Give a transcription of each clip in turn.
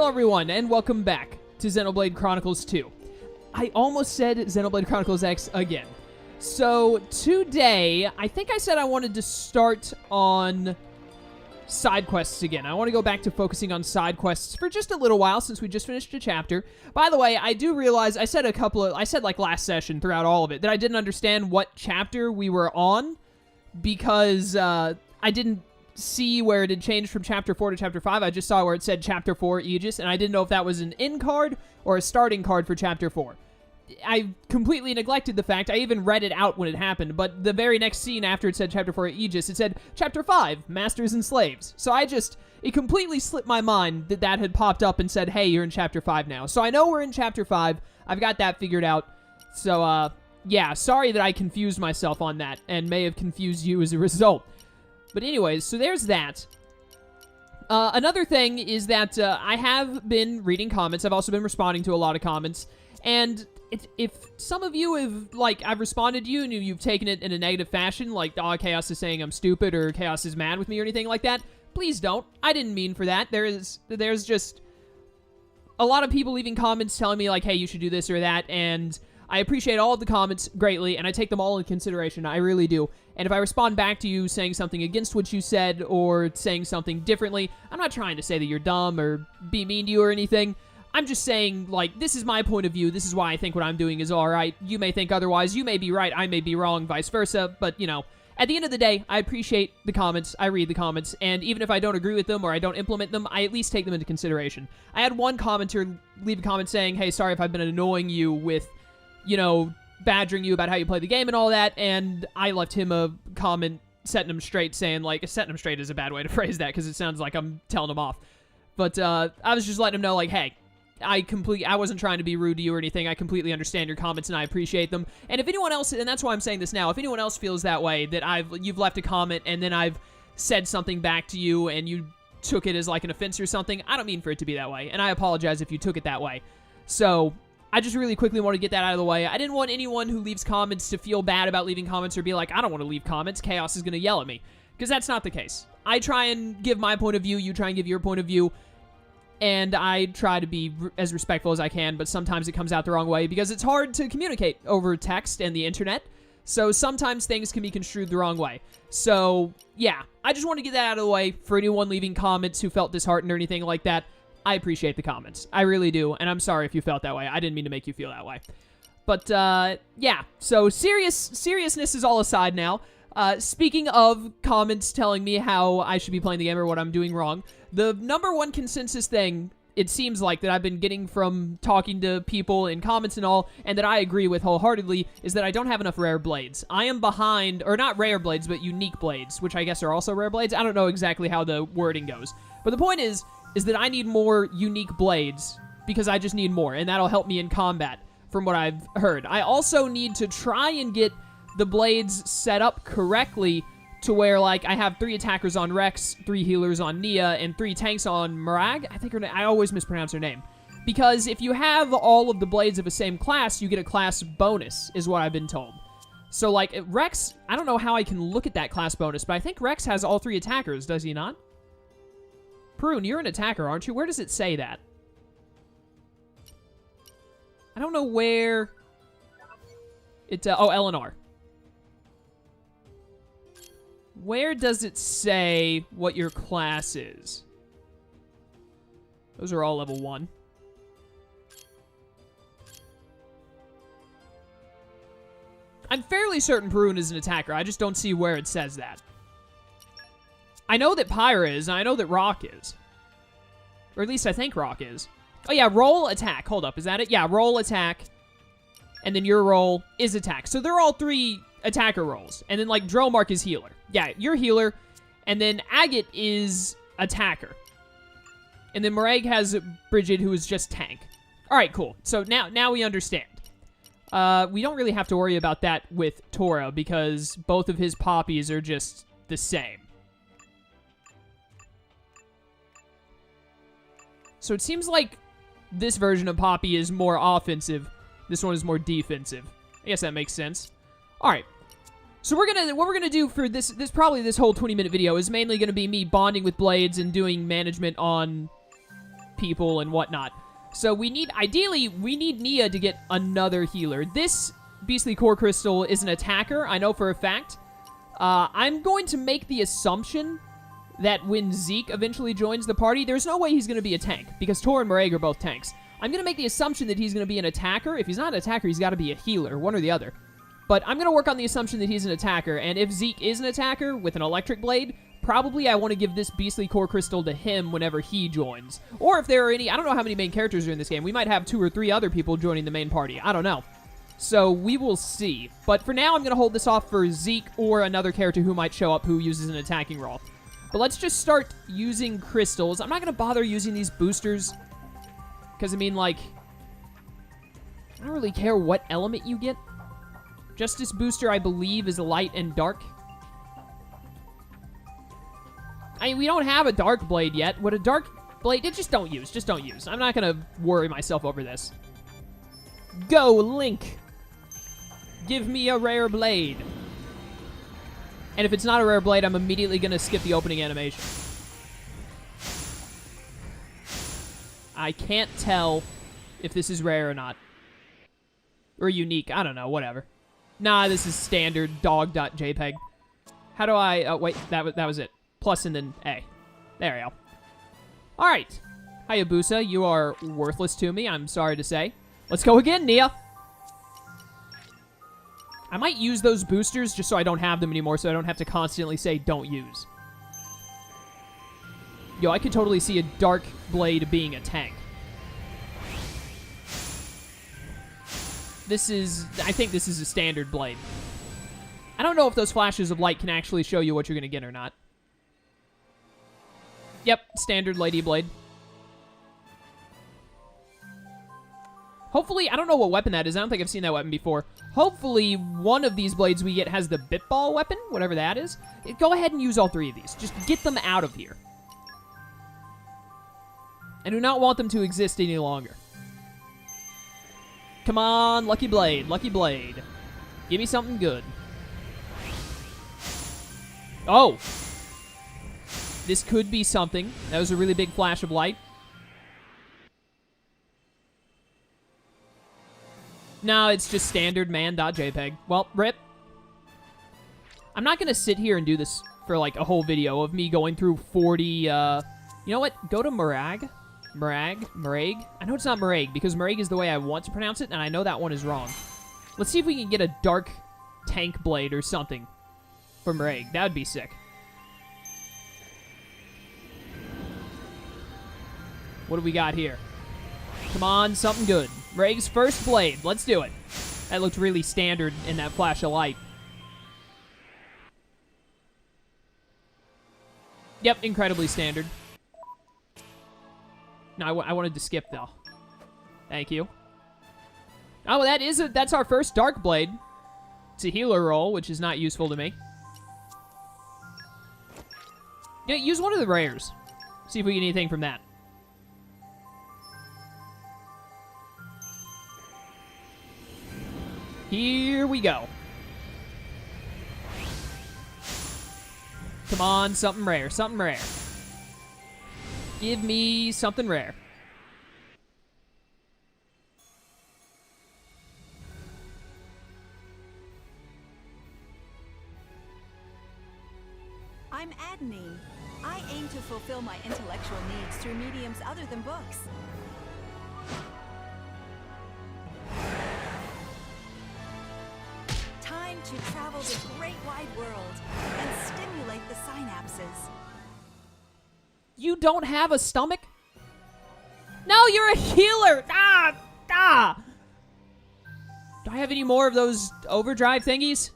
Hello everyone, and welcome back to Xenoblade Chronicles 2. I almost said Xenoblade Chronicles X again. So, today, I think I said I wanted to start on side quests again. I want to go back to focusing on side quests for just a little while since we just finished a chapter. By the way, I do realize I said like last session throughout all of it that I didn't understand what chapter we were on because I didn't see where it had changed from Chapter 4 to Chapter 5. I just saw where it said Chapter 4 Aegis, and I didn't know if that was an end card or a starting card for Chapter 4. I completely neglected the fact. I even read it out when it happened, but the very next scene after it said Chapter 4 Aegis, it said Chapter 5, Masters and Slaves. So it completely slipped my mind that that had popped up and said, hey, you're in Chapter 5 now. So I know we're in Chapter 5. I've got that figured out. So, yeah, sorry that I confused myself on that and may have confused you as a result. But anyways, so there's that. Another thing is that I have been reading comments. I've also been responding to a lot of comments. And if some of you have, I've responded to you and you've taken it in a negative fashion, like, oh, Chaos is saying I'm stupid or Chaos is mad with me or anything like that, please don't. I didn't mean for that. There's just a lot of people leaving comments telling me, like, hey, you should do this or that, and I appreciate all of the comments greatly, and I take them all in consideration. I really do. And if I respond back to you saying something against what you said or saying something differently, I'm not trying to say that you're dumb or be mean to you or anything. I'm just saying, like, this is my point of view. This is why I think what I'm doing is all right. You may think otherwise. You may be right. I may be wrong, vice versa. But, you know, at the end of the day, I appreciate the comments. I read the comments. And even if I don't agree with them or I don't implement them, I at least take them into consideration. I had one commenter leave a comment saying, hey, sorry if I've been annoying you with, you know, badgering you about how you play the game and all that, and I left him a comment setting him straight, saying, like, setting him straight is a bad way to phrase that, because it sounds like I'm telling him off. But, I was just letting him know, like, hey, I wasn't trying to be rude to you or anything. I completely understand your comments, and I appreciate them. And if anyone else, and that's why I'm saying this now, if anyone else feels that way, that you've left a comment, and then I've said something back to you, and you took it as, like, an offense or something, I don't mean for it to be that way, and I apologize if you took it that way. So I just really quickly want to get that out of the way. I didn't want anyone who leaves comments to feel bad about leaving comments or be like, I don't want to leave comments. Chaos is going to yell at me. Because that's not the case. I try and give my point of view. You try and give your point of view. And I try to be as respectful as I can, but sometimes it comes out the wrong way because it's hard to communicate over text and the internet. So sometimes things can be construed the wrong way. So, yeah. I just want to get that out of the way for anyone leaving comments who felt disheartened or anything like that. I appreciate the comments. I really do, and I'm sorry if you felt that way. I didn't mean to make you feel that way. But, yeah. So, seriousness is all aside now. Speaking of comments telling me how I should be playing the game or what I'm doing wrong, the number one consensus thing, it seems like, that I've been getting from talking to people in comments and all, and that I agree with wholeheartedly, is that I don't have enough rare blades. I am behind, or not rare blades, but unique blades, which I guess are also rare blades. I don't know exactly how the wording goes. But the point is that I need more unique blades, because I just need more, and that'll help me in combat, from what I've heard. I also need to try and get the blades set up correctly to where, like, I have 3 attackers on Rex, 3 healers on Nia, and 3 tanks on Mirag. I think I always mispronounce her name. Because if you have all of the blades of the same class, you get a class bonus, is what I've been told. So, like, Rex, I don't know how I can look at that class bonus, but I think Rex has all 3 attackers, does he not? Prune, you're an attacker, aren't you? Where does it say that? I don't know where it... oh, Eleanor. Where does it say what your class is? Those are all level 1. I'm fairly certain Prune is an attacker. I just don't see where it says that. I know that Pyra is, and I know that Rock is. Or at least I think Rock is. Oh yeah, roll, attack. Hold up, is that it? Yeah, roll, attack. And then your roll is attack. So they're all 3 attacker rolls. And then, like, Drillmark is healer. Yeah, you're healer. And then Agate is attacker. And then Mirag has Bridget, who is just tank. Alright, cool. So now we understand. We don't really have to worry about that with Tora, because both of his poppies are just the same. So it seems like this version of Poppy is more offensive. This one is more defensive. I guess that makes sense. All right. So what we're gonna do for this probably this whole 20-minute video is mainly gonna be me bonding with Blades and doing management on people and whatnot. So ideally, we need Nia to get another healer. This Beastly Core Crystal is an attacker, I know for a fact. I'm going to make the assumption that when Zeke eventually joins the party, there's no way he's going to be a tank, because Tor and Morag are both tanks. I'm going to make the assumption that he's going to be an attacker. If he's not an attacker, he's got to be a healer, one or the other. But I'm going to work on the assumption that he's an attacker, and if Zeke is an attacker with an electric blade, probably I want to give this Beastly Core Crystal to him whenever he joins. Or if there are any, I don't know how many main characters are in this game. We might have 2 or 3 other people joining the main party. I don't know. So we will see. But for now, I'm going to hold this off for Zeke or another character who might show up who uses an attacking role. But let's just start using crystals. I'm not going to bother using these boosters, because, I mean, like, I don't really care what element you get. Justice Booster, I believe, is light and dark. I mean, we don't have a dark blade yet. Would a dark blade... Just don't use. Just don't use. I'm not going to worry myself over this. Go, Link. Give me a rare blade. And if it's not a rare blade, I'm immediately going to skip the opening animation. I can't tell if this is rare or not. Or unique. I don't know. Whatever. Nah, this is standard dog.jpg. How do I... Oh, wait. That was it. Plus and then A. There we go. Alright. Hayabusa, you are worthless to me, I'm sorry to say. Let's go again, Nia. I might use those boosters just so I don't have them anymore, so I don't have to constantly say don't use. Yo, I could totally see a Dark Blade being a tank. I think this is a standard blade. I don't know if those flashes of light can actually show you what you're going to get or not. Yep, standard Lady Blade. Hopefully, I don't know what weapon that is. I don't think I've seen that weapon before. Hopefully, one of these blades we get has the Bitball weapon, whatever that is. Go ahead and use all 3 of these. Just get them out of here. I do not want them to exist any longer. Come on, Lucky Blade, Lucky Blade. Give me something good. Oh! This could be something. That was a really big flash of light. No, it's just standard man.jpg. Well, rip. I'm not going to sit here and do this for, like, a whole video of me going through 40, You know what? Go to Morag. Morag? I know it's not Morag, because Morag is the way I want to pronounce it, and I know that one is wrong. Let's see if we can get a dark tank blade or something for Morag. That would be sick. What do we got here? Come on, something good. Morag's first blade. Let's do it. That looked really standard in that flash of light. Yep, incredibly standard. No, I wanted to skip, though. Thank you. Oh, well, that's our first Dark Blade. It's a healer roll, which is not useful to me. Yeah, use one of the rares. See if we get anything from that. Here we go. Come on, something rare, something rare. Give me something rare. I'm Adenine. I aim to fulfill my intellectual needs through mediums other than books. Time to travel the great wide world and stimulate the synapses. You don't have a stomach? No, you're a healer! Ah! Do I have any more of those overdrive thingies?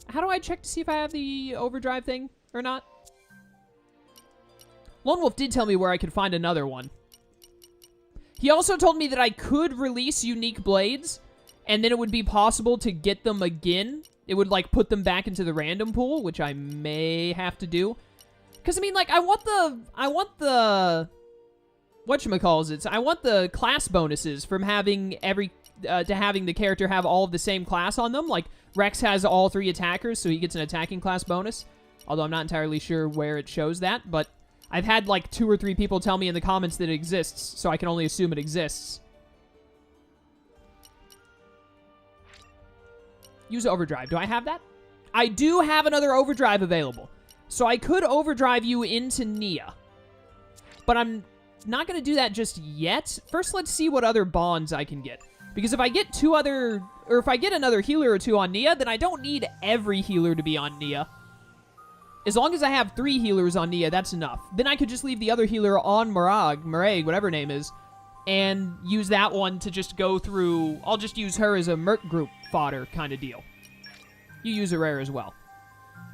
How do I check to see if I have the overdrive thing or not? Lone Wolf did tell me where I could find another one. He also told me that I could release unique blades, and then it would be possible to get them again. It would, like, put them back into the random pool, which I may have to do. Because, I mean, like, I want the whatchamacalls, I want the class bonuses from having having the character have all of the same class on them. Like, Rex has all 3 attackers, so he gets an attacking class bonus. Although I'm not entirely sure where it shows that, but I've had like 2 or 3 people tell me in the comments that it exists, so I can only assume it exists. Use overdrive. Do I have that? I do have another overdrive available. So I could overdrive you into Nia. But I'm not going to do that just yet. First, let's see what other bonds I can get. Because if I get if I get another healer or 2 on Nia, then I don't need every healer to be on Nia. As long as I have 3 healers on Nia, that's enough. Then I could just leave the other healer on Murag, whatever her name is, and use that one to just go through. I'll just use her as a Merc group fodder kind of deal. You use a rare as well.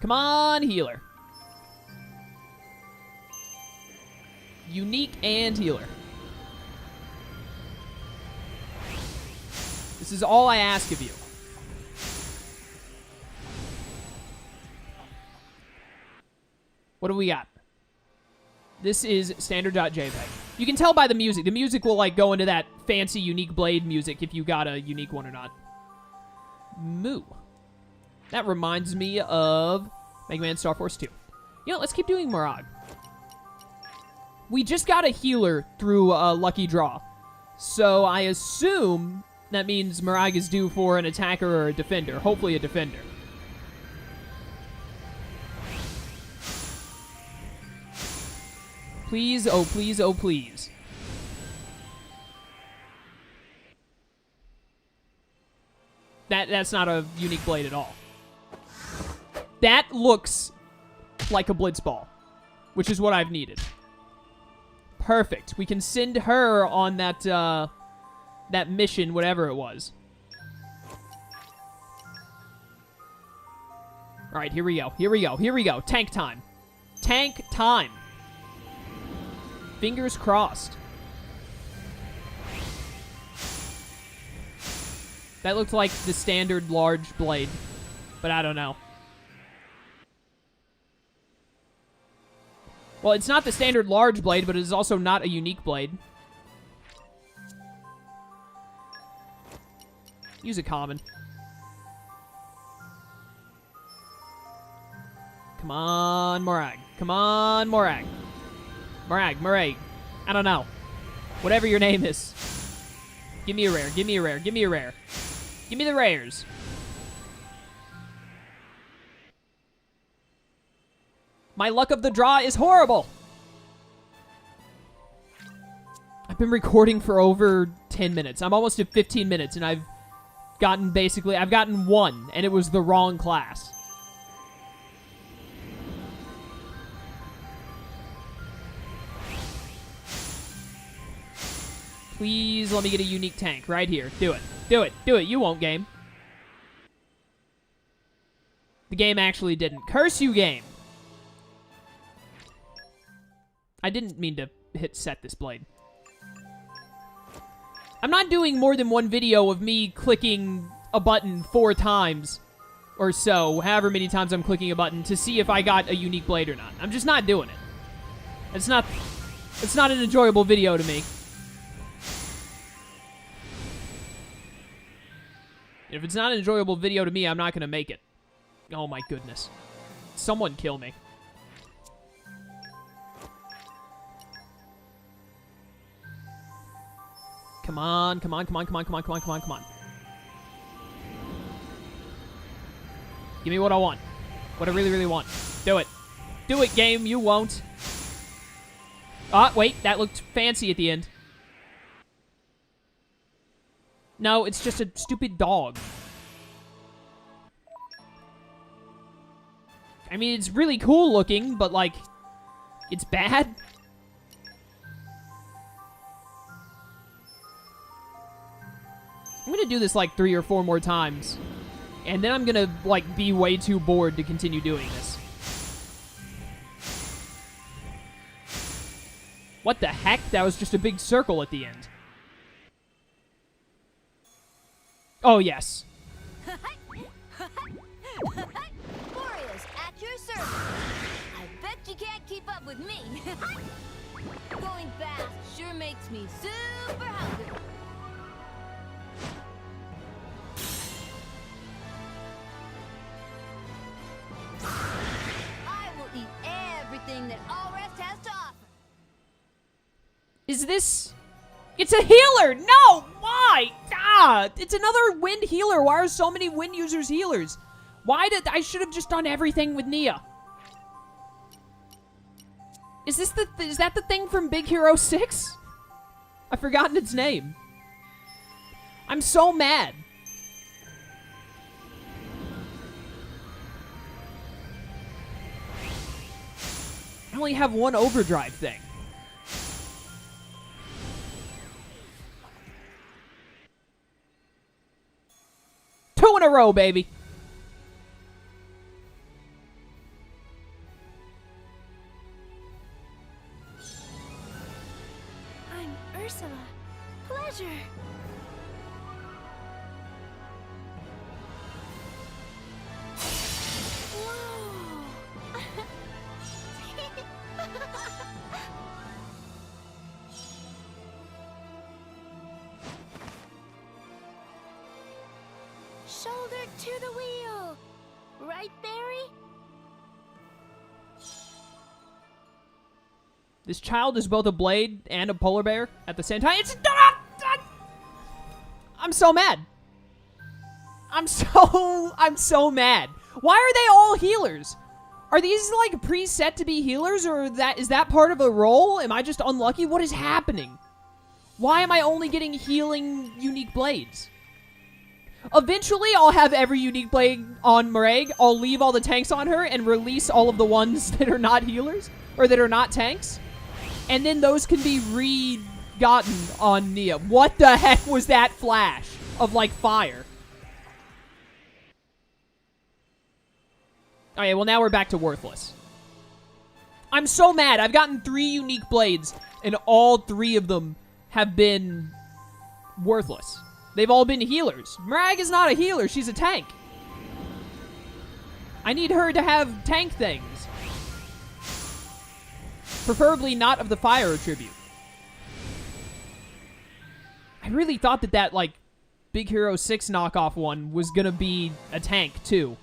Come on, healer. Unique and healer. This is all I ask of you. What do we got? This is standard.jpg. You can tell by the music. The music will like go into that fancy unique blade music if you got a unique one or not. Moo. That reminds me of Mega Man Star Force 2. You know, let's keep doing Murag. We just got a healer through a lucky draw. So I assume that means Murag is due for an attacker or a defender. Hopefully a defender. Please, oh please, oh please. That's not a unique blade at all. That looks like a Blitzball, which is what I've needed. Perfect. We can send her on that that mission, whatever it was. All right, here we go. Here we go. Here we go. Tank time. Tank time. Fingers crossed. That looked like the standard large blade, but I don't know. Well, it's not the standard large blade, but it is also not a unique blade. Use a common. Come on, Murag. Come on, Murag. Murag. I don't know. Whatever your name is. Give me a rare. Give me a rare. Give me a rare. Give me the rares. My luck of the draw is horrible. I've been recording for over 10 minutes. I'm almost at 15 minutes, and I've gotten 1, and it was the wrong class. Please let me get a unique tank right here. Do it. Do it. Do it. You won't, game. The game actually didn't. Curse you, game. I didn't mean to hit set this blade. I'm not doing more than one video of me clicking a button 4 times or so, however many times I'm clicking a button, to see if I got a unique blade or not. I'm just not doing it. It's not an enjoyable video to me. If it's not an enjoyable video to me, I'm not going to make it. Oh my goodness. Someone kill me. Come on, come on, come on, come on, come on, come on, come on, come on. Give me what I want. What I really, really want. Do it. Do it, game. You won't. Ah, wait. That looked fancy at the end. No, it's just a stupid dog. I mean, it's really cool looking, but, like, it's bad. I'm gonna do this, like, 3 or 4 more times. And then I'm gonna, like, be way too bored to continue doing this. What the heck? That was just a big circle at the end. Oh, yes. Boreas, at your service. I bet you can't keep up with me. Going fast sure makes me super hungry. I Is this... It's a healer! No! Why? Ah! It's another wind healer. Why are so many wind users healers? Why did... I should have just done everything with Nia. Is this the... Is that the thing from Big Hero 6? I've forgotten its name. I'm so mad. I only have one overdrive thing. Two in a row, baby. I'm Ursula. Pleasure. Whoa. Shoulder to the wheel. Right, Barry? This child is both a blade and a polar bear at the same time. It's... I'm so mad. I'm so mad. Why are they all healers? Are these like preset to be healers, or is that part of a role? Am I just unlucky? What is happening? Why am I only getting healing unique blades? Eventually, I'll have every unique blade on Morag. I'll leave all the tanks on her and release all of the ones that are not healers, or that are not tanks. And then those can be re-gotten on Nia. What the heck was that flash of, like, fire? Okay, well, now we're back to worthless. I'm so mad. I've gotten 3 unique blades, and all 3 of them have been worthless. They've all been healers. Morag is not a healer. She's a tank. I need her to have tank things. Preferably not of the fire attribute. I really thought that, like, Big Hero 6 knockoff one was gonna be a tank, too.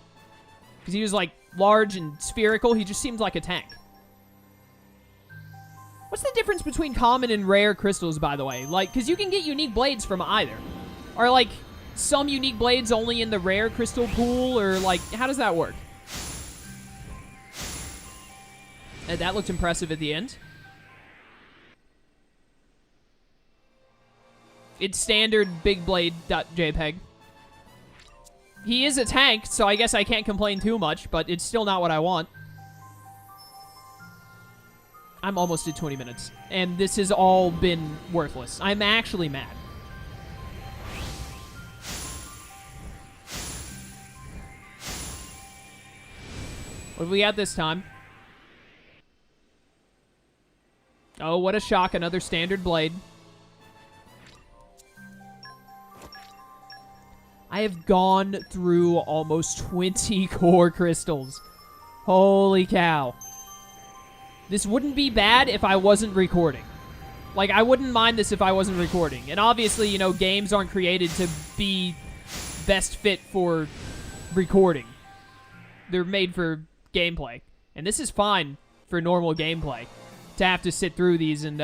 Because he was, like, large and spherical. He just seemed like a tank. What's the difference between common and rare crystals, by the way? Like, because you can get unique blades from either. Are, like, some unique blades only in the rare crystal pool? Or, like, how does that work? That looked impressive at the end. It's standard big blade.jpg. He is a tank, so I guess I can't complain too much, but it's still not what I want. I'm almost at 20 minutes, and this has all been worthless. I'm actually mad. What do we got this time? Oh, what a shock. Another standard blade. I have gone through almost 20 core crystals. Holy cow. This wouldn't be bad if I wasn't recording. Like, I wouldn't mind this if I wasn't recording. And obviously, you know, games aren't created to be best fit for recording. They're made for gameplay. And this is fine for normal gameplay. To have to sit through these and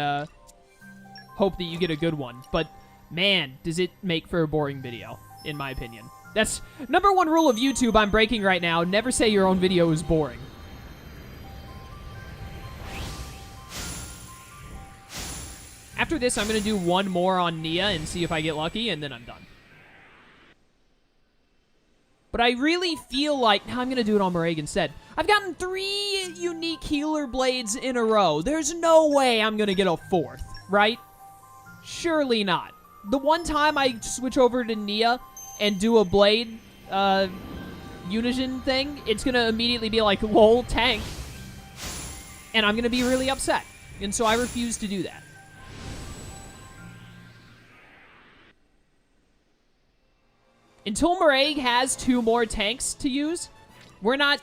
hope that you get a good one. But, man, does it make for a boring video, in my opinion. That's #1 rule of YouTube I'm breaking right now. Never say your own video is boring. After this, I'm going to do one more on Nia and see if I get lucky, and then I'm done. But I really feel like... Now I'm going to do it on Morag instead. I've gotten 3 unique healer blades in a row. There's no way I'm going to get a 4th, right? Surely not. The one time I switch over to Nia and do a blade unison thing, it's going to immediately be like, lol, tank. And I'm going to be really upset. And so I refuse to do that. Until Morag has 2 more tanks to use, we're not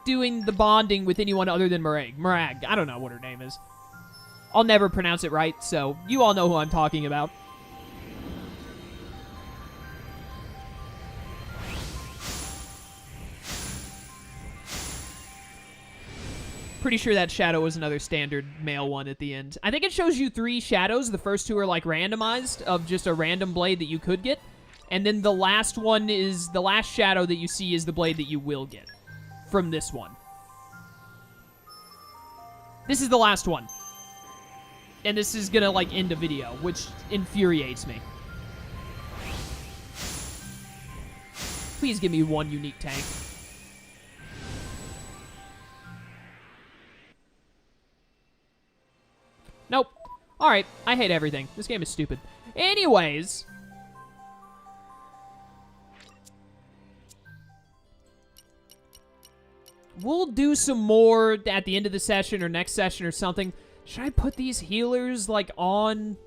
doing the bonding with anyone other than Morag. Morag, I don't know what her name is. I'll never pronounce it right, so you all know who I'm talking about. Pretty sure that shadow was another standard male one at the end. I think it shows you 3 shadows. The first 2 are like randomized of just a random blade that you could get. And then the last one is, the last shadow that you see is the blade that you will get from this one. This is the last one. And this is gonna like end a video, which infuriates me. Please give me 1 unique tank. Nope. Alright, I hate everything. This game is stupid. Anyways. We'll do some more at the end of the session or next session or something. Should I put these healers, like, on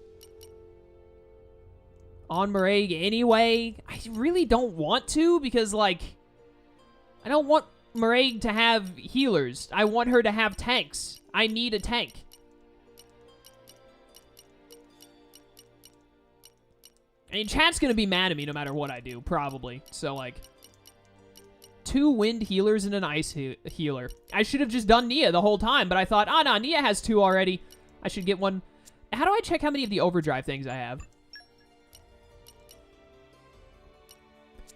Maraig anyway? I really don't want to because, like, I don't want Maraig to have healers. I want her to have tanks. I need a tank. I mean, chat's gonna be mad at me no matter what I do, probably. So, like, 2 wind healers and an ice healer. I should have just done Nia the whole time, but I thought, oh, no, Nia has 2 already. I should get 1. How do I check how many of the overdrive things I have?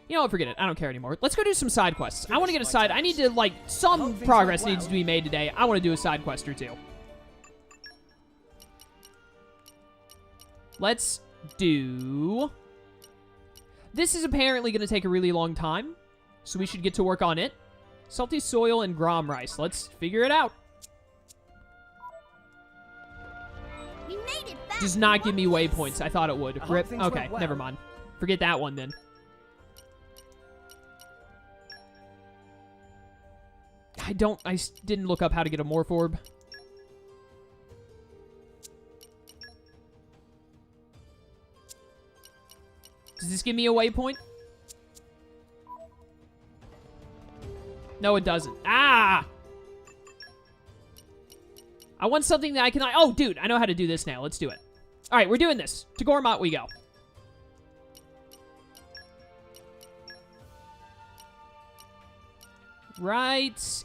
You know what, forget it. I don't care anymore. Let's go do some side quests. I want to get a side. I need to, like, some progress needs to be made today. I want to do a side quest or 2. Let's do... This is apparently going to take a really long time, so we should get to work on it. Salty soil and Grom rice. Let's figure it out. We made it back. Does not give me waypoints. I thought it would. Rip. things Okay, went well. never mind. Forget that one then. I didn't look up how to get a morph orb. Does this give me a waypoint? No, it doesn't. Ah! I want something that I can... Oh, dude, I know how to do this now. Let's do it. All right, we're doing this. To Gormott we go. Right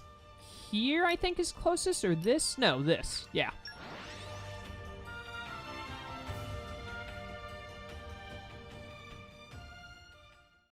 here, I think, is closest. Or this? No, this. Yeah.